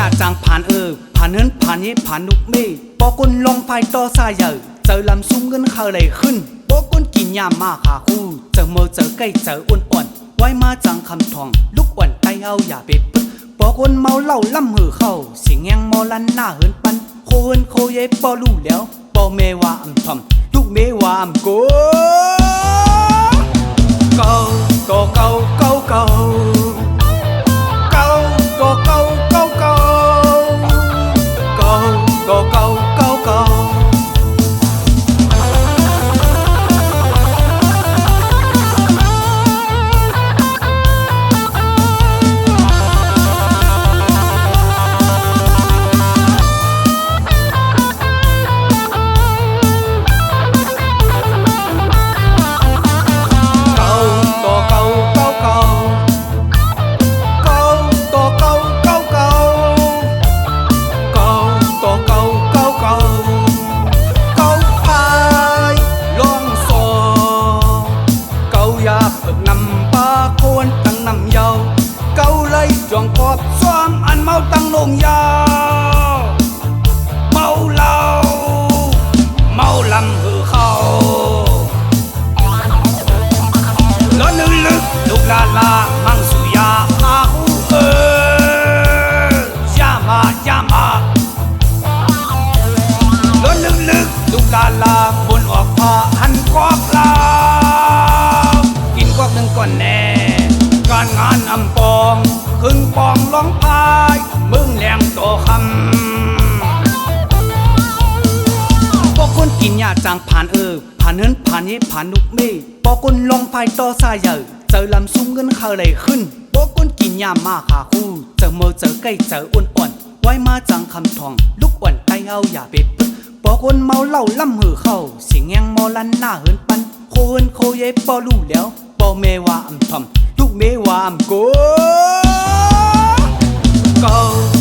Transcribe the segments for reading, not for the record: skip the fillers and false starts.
ญาจางผ่านผ่านเฮินผ่านเย่ผ่านนุกเม่ปอกุนลงไฟต่อสายเจอลำซุ่มเงินเขาเลยขึ้นปอกุนกินยามาขาคู่เจอเมื่อเจอใกล้เจออ้วนอ่อนไว้มาจังคำทองลูกอ่อนไตเอาอย่าไปปึ๊กปอกุนเมาเหล้าล่ำหือเข้าเสียงแงงมอลันหน้าเฮินปันโคเฮินโคเย่ปอลู่แล้วปอเมว่าอำทอมลูกเมว่าอำโกเกาโตเกาเกาเกาเกาโตเกาเกาเกาเกาโตเกาเกาเกาจวงกอบซ้อมอันเมาตั้งลงยาวเมาเหล้าเมาลำหือเข้าล้นลึกลูกลาลามังสุยาหาหูยามาล้นลึกลูกลาลาบนออกผ้าหันกอกลากินกอกหนึ่งก่อนแน่การงานอำปองครึ่งปองร้องพายมึงแหลงโตคำปอกุนกินยาจางผ่านผ่านเฮินผ่านเย่ผ่านนุกเม่ปอกุนลงไฟต่อสายเจอลำซุ่มเงินเขาเลยขึ้นปอกุนกินยามาขาคู่เจอเมื่อเจอใกล้เจออ้วนอ่อนไว้มาจังคำทองลูกอ่อนไตเอาอย่าไปปึ๊กปอกุนเมาเหล้าล่ำหือเข้าเสียงแงงมอลันหน้าเฮินปันโคเฮินโคเย่ปอลู่แล้วปอเมว่าอำทอมลูกเมว่าอำโกเกา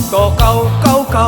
โตเกาเกาเกา